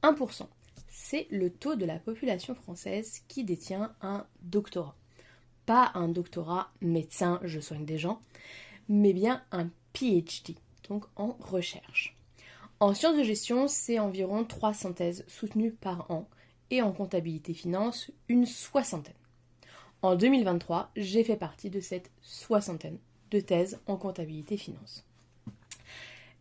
1%. C'est le taux de la population française qui détient un doctorat. Pas un doctorat médecin, je soigne des gens, mais bien un PhD, donc en recherche. En sciences de gestion, c'est environ 300 thèses soutenues par an, et en comptabilité finance, une soixantaine. En 2023, j'ai fait partie de cette soixantaine de thèses en comptabilité finance.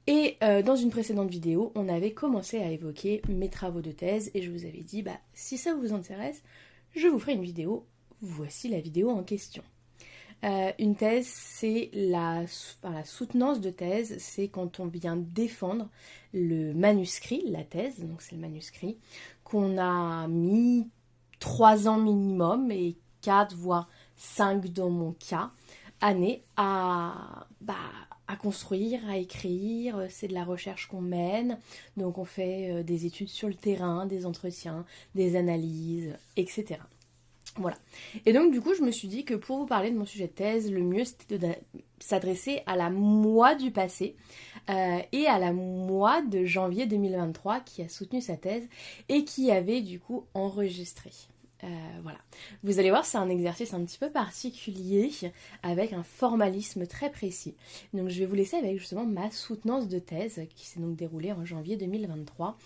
Et dans une précédente vidéo, on avait commencé à évoquer mes travaux de thèse et je vous avais dit, si ça vous intéresse, je vous ferai une vidéo. Voici la vidéo en question. Une thèse, c'est la soutenance de thèse, c'est quand on vient défendre le manuscrit, la thèse, donc c'est le manuscrit, qu'on a mis 3 ans minimum et 4 voire 5 dans mon cas, années à construire, à écrire, c'est de la recherche qu'on mène, donc on fait des études sur le terrain, des entretiens, des analyses, etc. Voilà. Et donc du coup je me suis dit que pour vous parler de mon sujet de thèse, le mieux c'était de s'adresser à la moi du passé et à la moi de janvier 2023 qui a soutenu sa thèse et qui avait du coup enregistré. Voilà. Vous allez voir, c'est un exercice un petit peu particulier avec un formalisme très précis. Donc je vais vous laisser avec justement ma soutenance de thèse qui s'est donc déroulée en janvier 2023.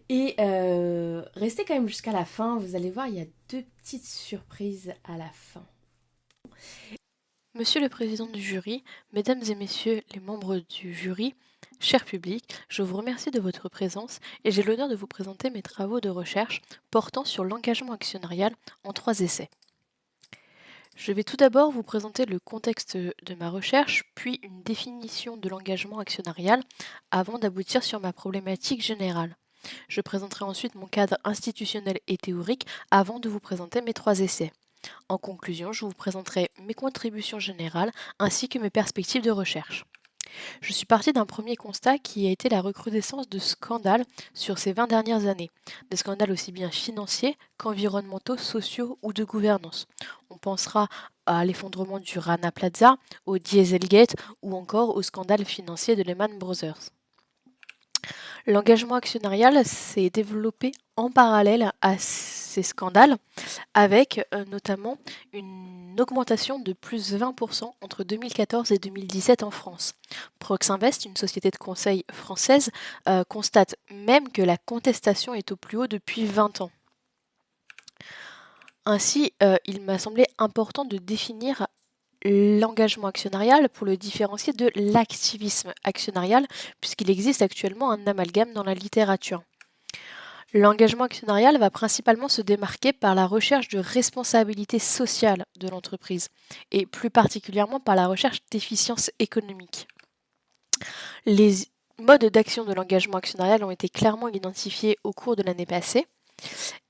Restez quand même jusqu'à la fin, vous allez voir, il y a 2 petites surprises à la fin. Monsieur le président du jury, mesdames et messieurs les membres du jury, cher public, je vous remercie de votre présence et j'ai l'honneur de vous présenter mes travaux de recherche portant sur l'engagement actionnarial en 3 essais. Je vais tout d'abord vous présenter le contexte de ma recherche, puis une définition de l'engagement actionnarial avant d'aboutir sur ma problématique générale. Je présenterai ensuite mon cadre institutionnel et théorique avant de vous présenter mes 3 essais. En conclusion, je vous présenterai mes contributions générales ainsi que mes perspectives de recherche. Je suis partie d'un premier constat qui a été la recrudescence de scandales sur ces 20 dernières années. Des scandales aussi bien financiers qu'environnementaux, sociaux ou de gouvernance. On pensera à l'effondrement du Rana Plaza, au Dieselgate ou encore au scandale financier de Lehman Brothers. L'engagement actionnarial s'est développé en parallèle à ces scandales, avec notamment une augmentation de plus de 20% entre 2014 et 2017 en France. Proxinvest, une société de conseil française, constate même que la contestation est au plus haut depuis 20 ans. Ainsi, il m'a semblé important de définir l'engagement actionnarial pour le différencier de l'activisme actionnarial, puisqu'il existe actuellement un amalgame dans la littérature. L'engagement actionnarial va principalement se démarquer par la recherche de responsabilité sociale de l'entreprise, et plus particulièrement par la recherche d'efficience économique. Les modes d'action de l'engagement actionnarial ont été clairement identifiés au cours de l'année passée,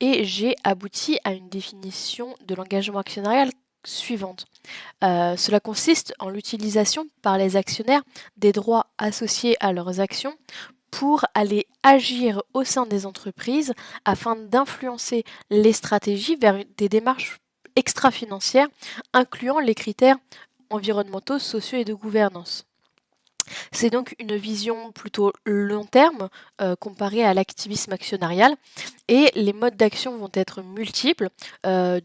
et j'ai abouti à une définition de l'engagement actionnarial suivante. Cela consiste en l'utilisation par les actionnaires des droits associés à leurs actions pour aller agir au sein des entreprises afin d'influencer les stratégies vers des démarches extra-financières incluant les critères environnementaux, sociaux et de gouvernance. C'est donc une vision plutôt long terme comparée à l'activisme actionnarial et les modes d'action vont être multiples,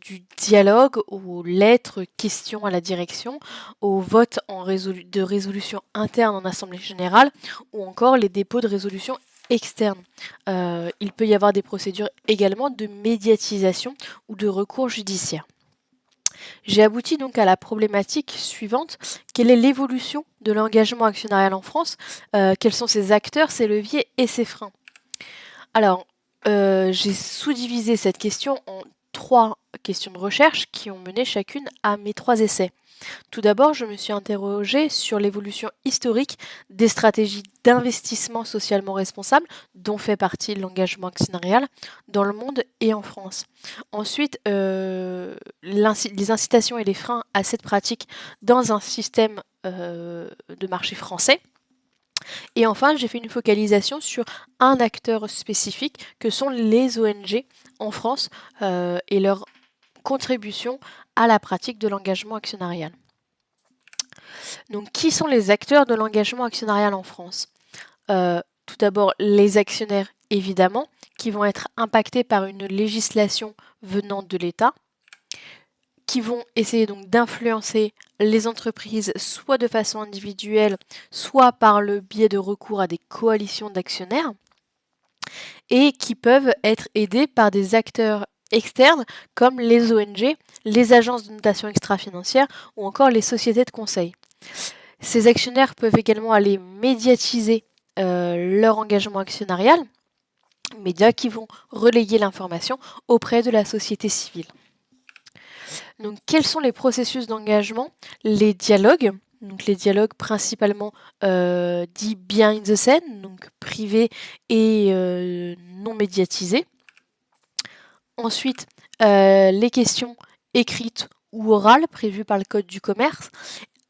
du dialogue aux lettres, questions à la direction, au vote de résolution interne en assemblée générale ou encore les dépôts de résolution externes. Il peut y avoir des procédures également de médiatisation ou de recours judiciaire. J'ai abouti donc à la problématique suivante. Quelle est l'évolution de l'engagement actionnarial en France? Quels sont ses acteurs, ses leviers et ses freins? Alors, j'ai sous-divisé cette question en 3 questions de recherche qui ont mené chacune à mes 3 essais. Tout d'abord, je me suis interrogée sur l'évolution historique des stratégies d'investissement socialement responsable, dont fait partie l'engagement actionnarial, dans le monde et en France. Ensuite, les incitations et les freins à cette pratique dans un système de marché français. Et enfin, j'ai fait une focalisation sur un acteur spécifique que sont les ONG en France et leur contribution à la pratique de l'engagement actionnarial. Donc, qui sont les acteurs de l'engagement actionnarial en France? Tout d'abord, les actionnaires évidemment, qui vont être impactés par une législation venant de l'État, qui vont essayer donc d'influencer les entreprises soit de façon individuelle, soit par le biais de recours à des coalitions d'actionnaires, et qui peuvent être aidés par des acteurs externes comme les ONG, les agences de notation extra-financière ou encore les sociétés de conseil. Ces actionnaires peuvent également aller médiatiser leur engagement actionnarial, médias qui vont relayer l'information auprès de la société civile. Donc, quels sont les processus d'engagement? Les dialogues, donc les dialogues principalement dits behind the scene, donc privés et non médiatisés. Ensuite, les questions écrites ou orales prévues par le Code du commerce,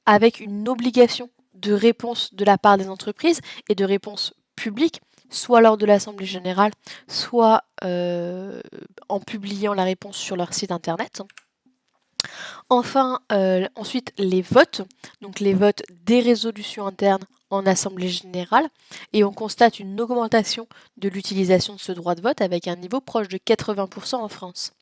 avec une obligation de réponse de la part des entreprises et de réponse publique, soit lors de l'Assemblée générale, soit en publiant la réponse sur leur site internet. Enfin, ensuite, les votes, donc les votes des résolutions internes en Assemblée générale, et on constate une augmentation de l'utilisation de ce droit de vote avec un niveau proche de 80% en France.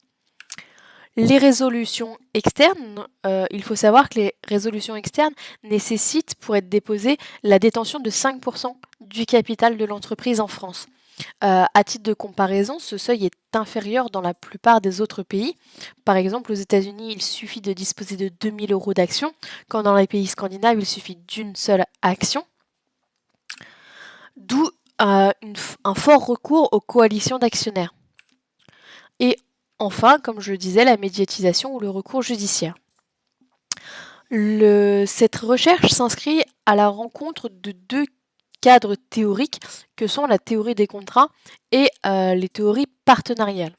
Les résolutions externes, il faut savoir que les résolutions externes nécessitent pour être déposées la détention de 5% du capital de l'entreprise en France. À titre de comparaison, ce seuil est inférieur dans la plupart des autres pays. Par exemple, aux États-Unis, il suffit de disposer de 2 000 € d'actions, quand dans les pays scandinaves, il suffit d'une seule action. D'où un fort recours aux coalitions d'actionnaires. Et enfin, comme je le disais, la médiatisation ou le recours judiciaire. Cette recherche s'inscrit à la rencontre de deux cadres théoriques que sont la théorie des contrats et les théories partenariales.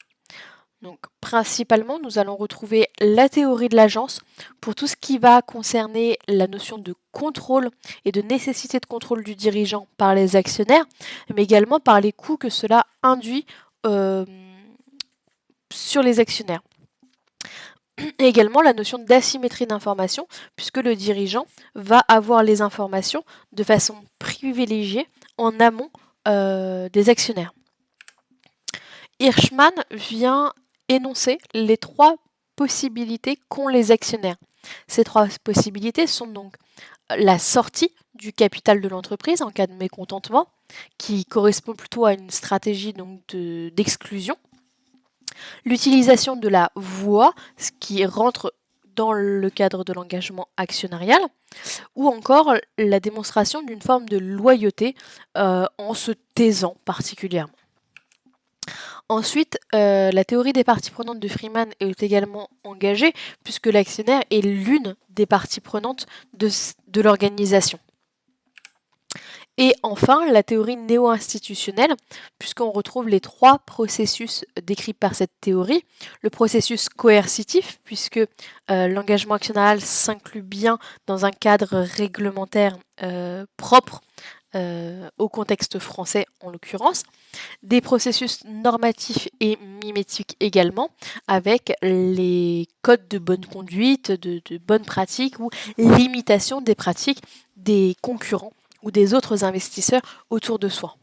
Donc, principalement, nous allons retrouver la théorie de l'agence pour tout ce qui va concerner la notion de contrôle et de nécessité de contrôle du dirigeant par les actionnaires, mais également par les coûts que cela induit sur les actionnaires. Et également la notion d'asymétrie d'information, puisque le dirigeant va avoir les informations de façon privilégiée en amont des actionnaires. Hirschman vient énoncer les trois possibilités qu'ont les actionnaires. Ces trois possibilités sont donc la sortie du capital de l'entreprise en cas de mécontentement, qui correspond plutôt à une stratégie donc d'exclusion. L'utilisation de la voix, ce qui rentre dans le cadre de l'engagement actionnarial, ou encore la démonstration d'une forme de loyauté en se taisant particulièrement. Ensuite, la théorie des parties prenantes de Freeman est également engagée puisque l'actionnaire est l'une des parties prenantes de l'organisation. Et enfin, la théorie néo-institutionnelle, puisqu'on retrouve les trois processus décrits par cette théorie. Le processus coercitif, puisque l'engagement actionnarial s'inclut bien dans un cadre réglementaire propre au contexte français en l'occurrence. Des processus normatifs et mimétiques également, avec les codes de bonne conduite, de bonnes pratiques ou l'imitation des pratiques des concurrents ou des autres investisseurs autour de soi.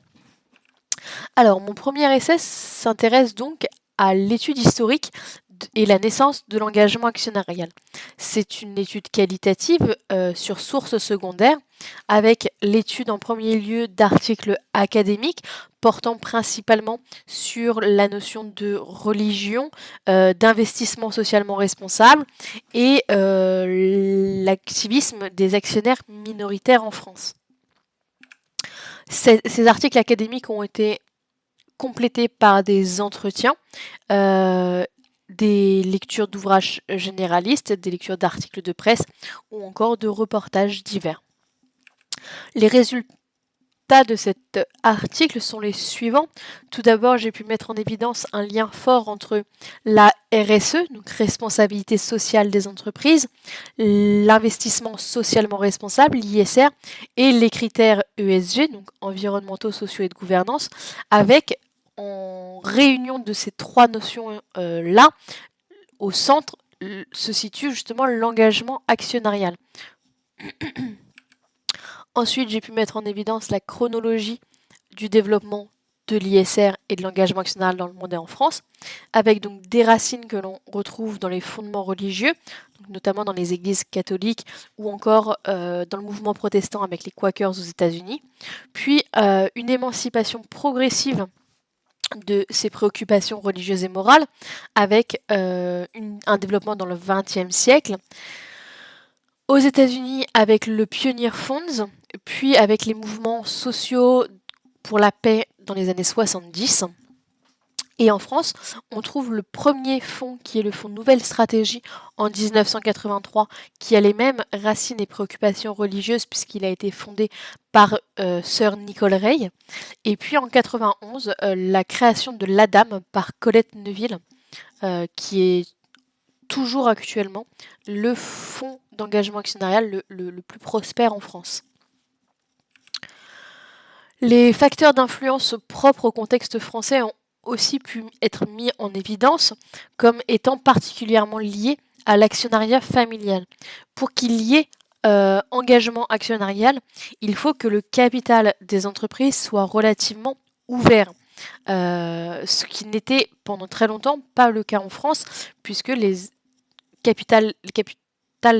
Alors, mon premier essai s'intéresse donc à l'étude historique et la naissance de l'engagement actionnarial. C'est une étude qualitative sur sources secondaires, avec l'étude en premier lieu d'articles académiques portant principalement sur la notion de religion, d'investissement socialement responsable et l'activisme des actionnaires minoritaires en France. Ces articles académiques ont été complétés par des entretiens, des lectures d'ouvrages généralistes, des lectures d'articles de presse ou encore de reportages divers. Les résultats de cet article sont les suivants. Tout d'abord, j'ai pu mettre en évidence un lien fort entre la RSE, donc responsabilité sociale des entreprises, l'investissement socialement responsable, l'ISR, et les critères ESG, donc environnementaux, sociaux et de gouvernance, avec en réunion de ces trois notions-là, au centre se situe justement l'engagement actionnarial. Ensuite, j'ai pu mettre en évidence la chronologie du développement de l'ISR et de l'engagement actionnarial dans le monde et en France, avec donc des racines que l'on retrouve dans les fondements religieux, donc notamment dans les églises catholiques ou encore dans le mouvement protestant avec les Quakers aux États-Unis, puis une émancipation progressive de ces préoccupations religieuses et morales, avec un développement dans le XXe siècle, aux États-Unis avec le Pioneer Funds, puis avec les mouvements sociaux pour la paix dans les années 70. Et en France, on trouve le premier fonds qui est le fonds Nouvelle Stratégie en 1983, qui a les mêmes racines et préoccupations religieuses puisqu'il a été fondé par sœur Nicole Rey. Et puis en 91, la création de l'ADAM par Colette Neuville, qui est toujours actuellement le fonds d'engagement actionnarial le plus prospère en France. Les facteurs d'influence propres au contexte français ont aussi pu être mis en évidence comme étant particulièrement liés à l'actionnariat familial. Pour qu'il y ait engagement actionnarial, il faut que le capital des entreprises soit relativement ouvert. Ce qui n'était pendant très longtemps pas le cas en France, puisque le capital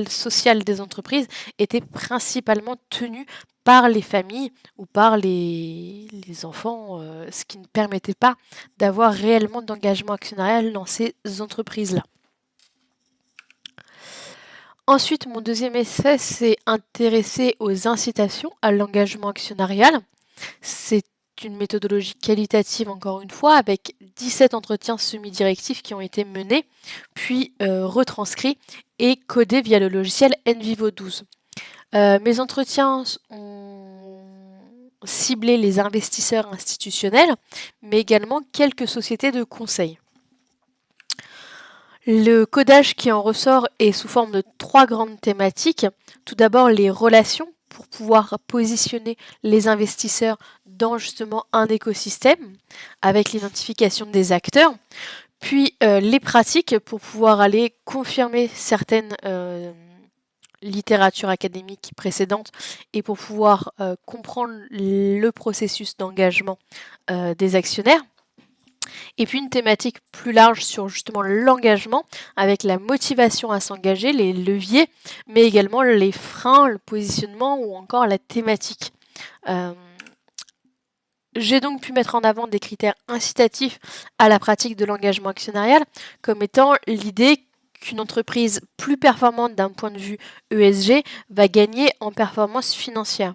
social des entreprises était principalement tenu par les familles ou par les enfants, ce qui ne permettait pas d'avoir réellement d'engagement actionnarial dans ces entreprises-là. Ensuite, mon deuxième essai s'est intéressé aux incitations à l'engagement actionnarial. C'est une méthodologie qualitative, encore une fois, avec 17 entretiens semi-directifs qui ont été menés, puis retranscrits et codés via le logiciel NVivo 12. Mes entretiens ont ciblé les investisseurs institutionnels, mais également quelques sociétés de conseil. Le codage qui en ressort est sous forme de 3 grandes thématiques. Tout d'abord, les relations pour pouvoir positionner les investisseurs dans justement un écosystème avec l'identification des acteurs. Puis les pratiques pour pouvoir aller confirmer certaines littératures académiques précédentes et pour pouvoir comprendre le processus d'engagement des actionnaires. Et puis une thématique plus large sur justement l'engagement avec la motivation à s'engager, les leviers, mais également les freins, le positionnement ou encore la thématique. J'ai donc pu mettre en avant des critères incitatifs à la pratique de l'engagement actionnarial comme étant l'idée qu'une entreprise plus performante d'un point de vue ESG va gagner en performance financière.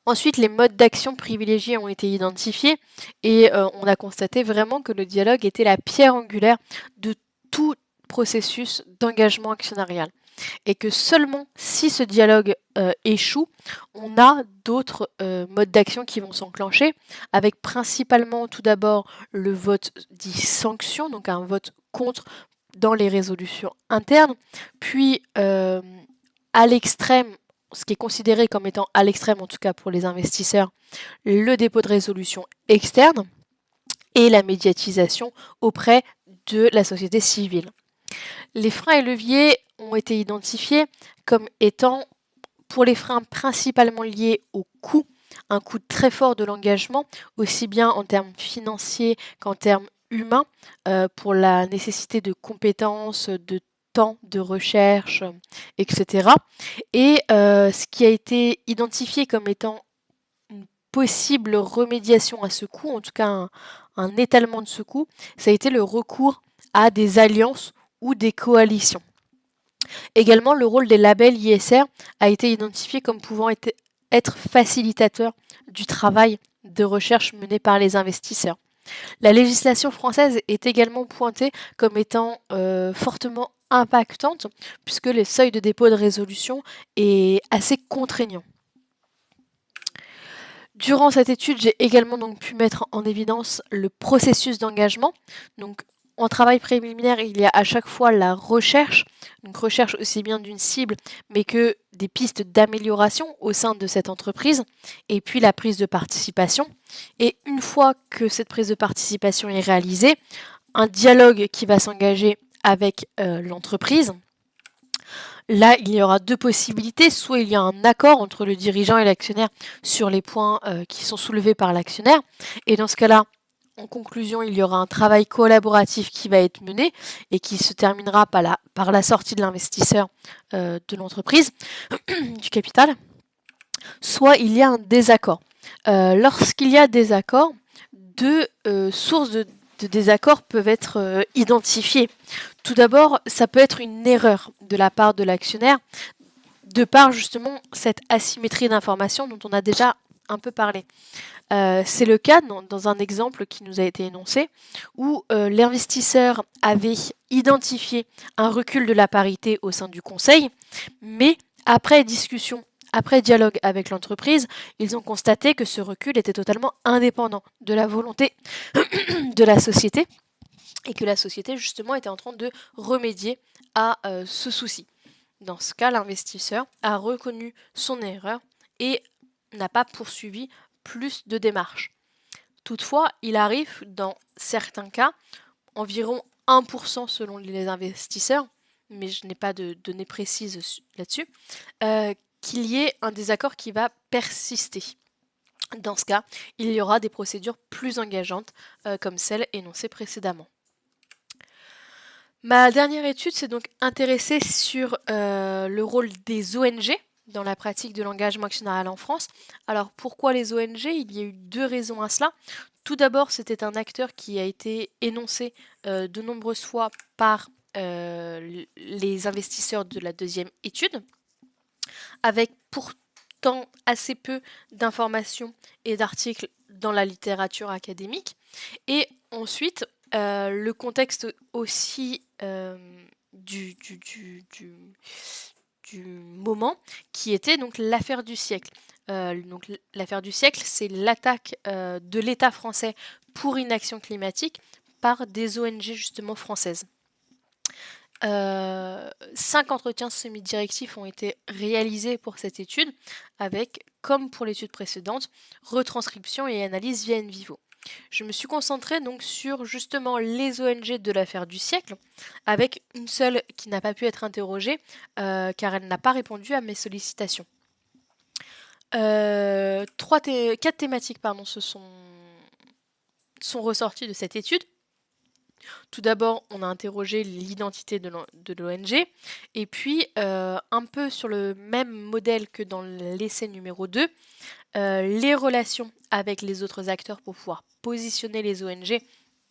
Ensuite, les modes d'action privilégiés ont été identifiés et on a constaté vraiment que le dialogue était la pierre angulaire de tout processus d'engagement actionnarial. Et que seulement si ce dialogue échoue, on a d'autres modes d'action qui vont s'enclencher, avec principalement tout d'abord le vote dit sanction, donc un vote contre dans les résolutions internes, puis à l'extrême, ce qui est considéré comme étant à l'extrême, en tout cas pour les investisseurs, le dépôt de résolution externe et la médiatisation auprès de la société civile. Les freins et leviers ont été identifiés comme étant, pour les freins principalement liés au coût, un coût très fort de l'engagement, aussi bien en termes financiers qu'en termes humains, pour la nécessité de compétences, de temps de recherche, etc. Et ce qui a été identifié comme étant une possible remédiation à ce coût, en tout cas un étalement de ce coût, ça a été le recours à des alliances ou des coalitions. Également, le rôle des labels ISR a été identifié comme pouvant être facilitateur du travail de recherche mené par les investisseurs. La législation française est également pointée comme étant fortement impactante puisque le seuil de dépôt de résolution est assez contraignant. Durant cette étude, j'ai également donc pu mettre en évidence le processus d'engagement. Donc, en travail préliminaire, il y a à chaque fois la recherche, donc recherche aussi bien d'une cible, mais que des pistes d'amélioration au sein de cette entreprise, et puis la prise de participation. Et une fois que cette prise de participation est réalisée, un dialogue qui va s'engager avec l'entreprise, Là, il y aura deux possibilités. Soit il y a un accord entre le dirigeant et l'actionnaire sur les points qui sont soulevés par l'actionnaire. Et dans ce cas-là, en conclusion, il y aura un travail collaboratif qui va être mené et qui se terminera par la sortie de l'investisseur de l'entreprise, du capital. Soit il y a un désaccord. Lorsqu'il y a désaccord, deux sources de désaccord peuvent être identifiées. Tout d'abord, ça peut être une erreur de la part de l'actionnaire, de par justement cette asymétrie d'information dont on a déjà un peu parlé. C'est le cas dans un exemple qui nous a été énoncé, où l'investisseur avait identifié un recul de la parité au sein du conseil, mais après discussion, après dialogue avec l'entreprise, ils ont constaté que ce recul était totalement indépendant de la volonté de la société, et que la société justement était en train de remédier à ce souci. Dans ce cas, l'investisseur a reconnu son erreur et n'a pas poursuivi plus de démarches. Toutefois, il arrive dans certains cas, environ 1% selon les investisseurs, mais je n'ai pas de données précises là-dessus, qu'il y ait un désaccord qui va persister. Dans ce cas, il y aura des procédures plus engageantes comme celles énoncées précédemment. Ma dernière étude s'est donc intéressée sur le rôle des ONG dans la pratique de l'engagement actionnarial en France. Alors pourquoi les ONG? Il y a eu deux raisons à cela. Tout d'abord, c'était un acteur qui a été énoncé de nombreuses fois par les investisseurs de la deuxième étude, avec pourtant assez peu d'informations et d'articles dans la littérature académique. Et ensuite, le contexte aussi du moment, qui était donc l'affaire du siècle. Donc l'affaire du siècle, c'est l'attaque de l'État français pour inaction climatique par des ONG justement françaises. 5 entretiens semi-directifs ont été réalisés pour cette étude, avec, comme pour l'étude précédente, retranscription et analyse via in vivo. Je me suis concentrée donc sur justement les ONG de l'affaire du siècle, avec une seule qui n'a pas pu être interrogée, car elle n'a pas répondu à mes sollicitations. 4 thématiques sont ressorties de cette étude. Tout d'abord, on a interrogé l'identité de l'ONG, et puis un peu sur le même modèle que dans l'essai numéro 2, les relations avec les autres acteurs pour pouvoir positionner les ONG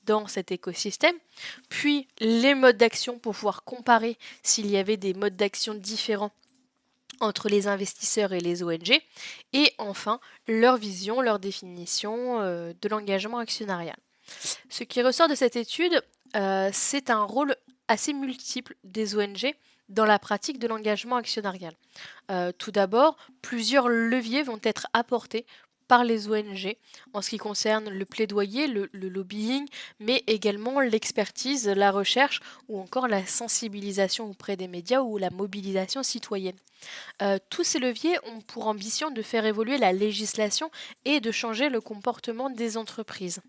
dans cet écosystème, puis les modes d'action pour pouvoir comparer s'il y avait des modes d'action différents entre les investisseurs et les ONG, et enfin leur vision, leur définition de l'engagement actionnarial. Ce qui ressort de cette étude, c'est un rôle assez multiple des ONG dans la pratique de l'engagement actionnarial. Tout d'abord, plusieurs leviers vont être apportés par les ONG en ce qui concerne le plaidoyer, le lobbying, mais également l'expertise, la recherche ou encore la sensibilisation auprès des médias ou la mobilisation citoyenne. Tous ces leviers ont pour ambition de faire évoluer la législation et de changer le comportement des entreprises.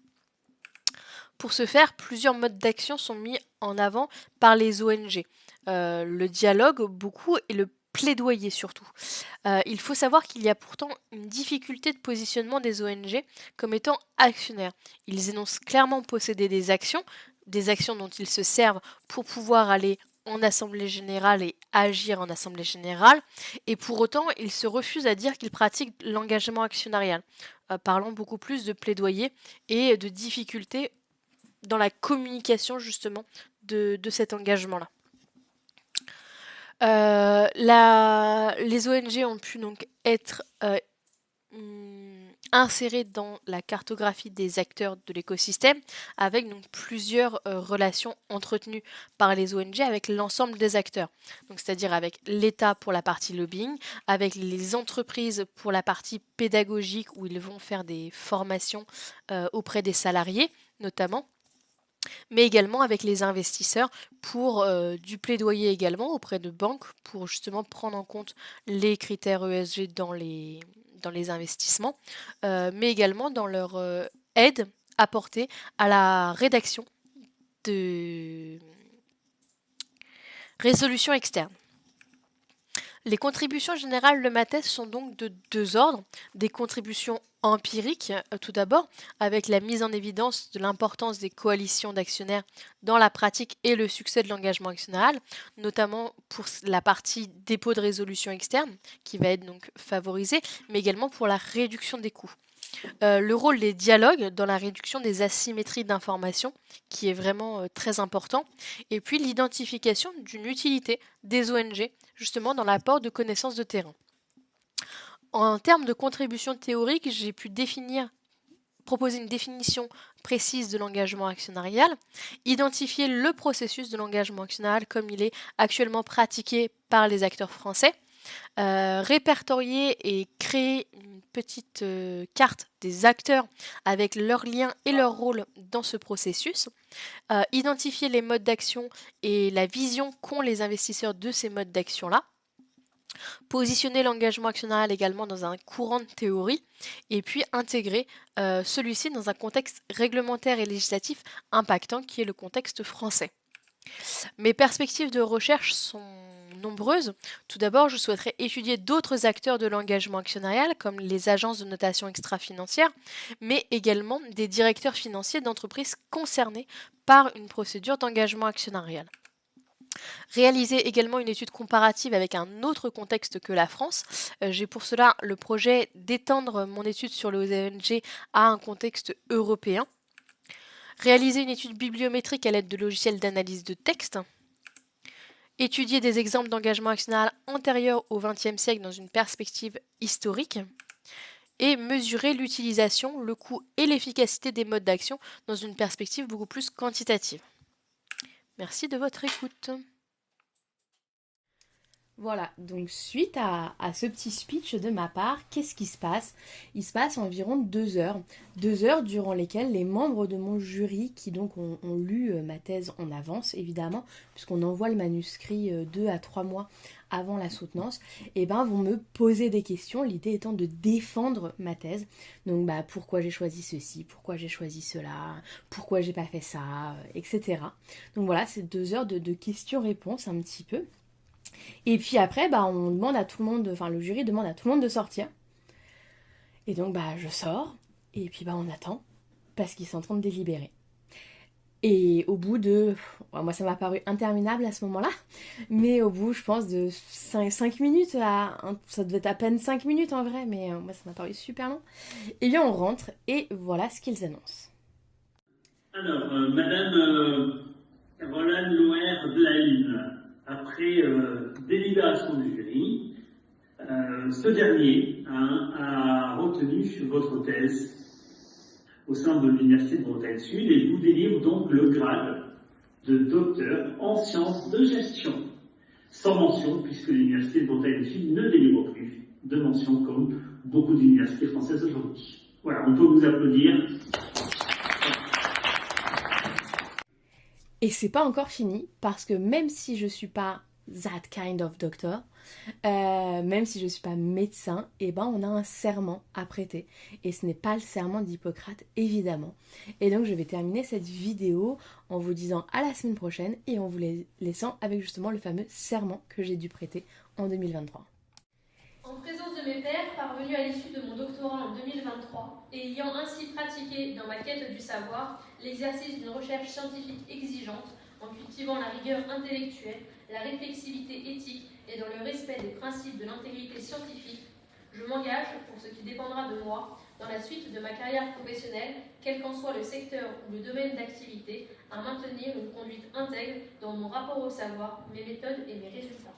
Pour ce faire, plusieurs modes d'action sont mis en avant par les ONG. Le dialogue, beaucoup, et le plaidoyer surtout. Il faut savoir qu'il y a pourtant une difficulté de positionnement des ONG comme étant actionnaires. Ils énoncent clairement posséder des actions dont ils se servent pour pouvoir aller en assemblée générale et agir en assemblée générale, et pour autant, ils se refusent à dire qu'ils pratiquent l'engagement actionnarial, parlant beaucoup plus de plaidoyer et de difficultés dans la communication justement de cet engagement-là. Les ONG ont pu donc être insérées dans la cartographie des acteurs de l'écosystème, avec donc plusieurs relations entretenues par les ONG avec l'ensemble des acteurs. Donc c'est-à-dire avec l'État pour la partie lobbying, avec les entreprises pour la partie pédagogique où ils vont faire des formations auprès des salariés notamment, mais également avec les investisseurs pour du plaidoyer également auprès de banques pour justement prendre en compte les critères ESG dans les investissements, mais également dans leur aide apportée à la rédaction de résolutions externes. Les contributions générales de ma thèse sont donc de deux ordres. Des contributions empiriques, tout d'abord, avec la mise en évidence de l'importance des coalitions d'actionnaires dans la pratique et le succès de l'engagement actionnarial, notamment pour la partie dépôt de résolution externe, qui va être donc favorisée, mais également pour la réduction des coûts. Le rôle des dialogues dans la réduction des asymétries d'information, qui est vraiment très important, et puis l'identification d'une utilité des ONG, justement dans l'apport de connaissances de terrain. En termes de contribution théorique, j'ai pu proposer une définition précise de l'engagement actionnarial, identifier le processus de l'engagement actionnarial comme il est actuellement pratiqué par les acteurs français, répertorier et créer une petite carte des acteurs avec leurs liens et leur rôle dans ce processus, identifier les modes d'action et la vision qu'ont les investisseurs de ces modes d'action-là, positionner l'engagement actionnarial également dans un courant de théorie, et puis intégrer celui-ci dans un contexte réglementaire et législatif impactant qui est le contexte français. Mes perspectives de recherche sont nombreuses. Tout d'abord, je souhaiterais étudier d'autres acteurs de l'engagement actionnarial, comme les agences de notation extra-financière, mais également des directeurs financiers d'entreprises concernées par une procédure d'engagement actionnarial. Réaliser également une étude comparative avec un autre contexte que la France. J'ai pour cela le projet d'étendre mon étude sur les ONG à un contexte européen. Réaliser une étude bibliométrique à l'aide de logiciels d'analyse de texte. Étudier des exemples d'engagement actionnarial antérieurs au XXe siècle dans une perspective historique. Et mesurer l'utilisation, le coût et l'efficacité des modes d'action dans une perspective beaucoup plus quantitative. Merci de votre écoute. Voilà, donc suite à ce petit speech de ma part, qu'est-ce qui se passe? Il se passe environ 2 heures. 2 heures durant lesquelles les membres de mon jury, qui donc ont lu ma thèse en avance, évidemment, puisqu'on envoie le manuscrit 2 à 3 mois avant la soutenance, et ben vont me poser des questions, l'idée étant de défendre ma thèse. Donc pourquoi j'ai choisi ceci, pourquoi j'ai choisi cela, pourquoi j'ai pas fait ça, etc. Donc voilà, c'est 2 heures de questions-réponses un petit peu. Et puis après, on demande à tout le monde, enfin le jury demande à tout le monde de sortir. Et donc je sors, et puis on attend, parce qu'ils sont en train de délibérer. Et au bout de... moi ça m'a paru interminable à ce moment-là, mais au bout je pense de 5 minutes, ça devait être à peine 5 minutes en vrai, mais moi ça m'a paru super long. Et bien on rentre, et voilà ce qu'ils annoncent. Alors, Madame Caroline Loer-Blaine, après délibération du jury, ce dernier a retenu votre thèse au sein de l'Université de Bretagne Sud et vous délivre donc le grade de docteur en sciences de gestion, sans mention, puisque l'Université de Bretagne Sud ne délivre plus de mention comme beaucoup d'universités françaises aujourd'hui. Voilà, on peut vous applaudir. Et c'est pas encore fini, parce que même si je suis pas that kind of doctor, même si je suis pas médecin, on a un serment à prêter. Et ce n'est pas le serment d'Hippocrate, évidemment. Et donc je vais terminer cette vidéo en vous disant à la semaine prochaine et en vous laissant avec justement le fameux serment que j'ai dû prêter en 2023. En présence de mes pairs, parvenus à l'issue de mon doctorat en 2023, et ayant ainsi pratiqué dans ma quête du savoir l'exercice d'une recherche scientifique exigeante, en cultivant la rigueur intellectuelle, la réflexivité éthique et dans le respect des principes de l'intégrité scientifique, je m'engage, pour ce qui dépendra de moi, dans la suite de ma carrière professionnelle, quel qu'en soit le secteur ou le domaine d'activité, à maintenir une conduite intègre dans mon rapport au savoir, mes méthodes et mes résultats.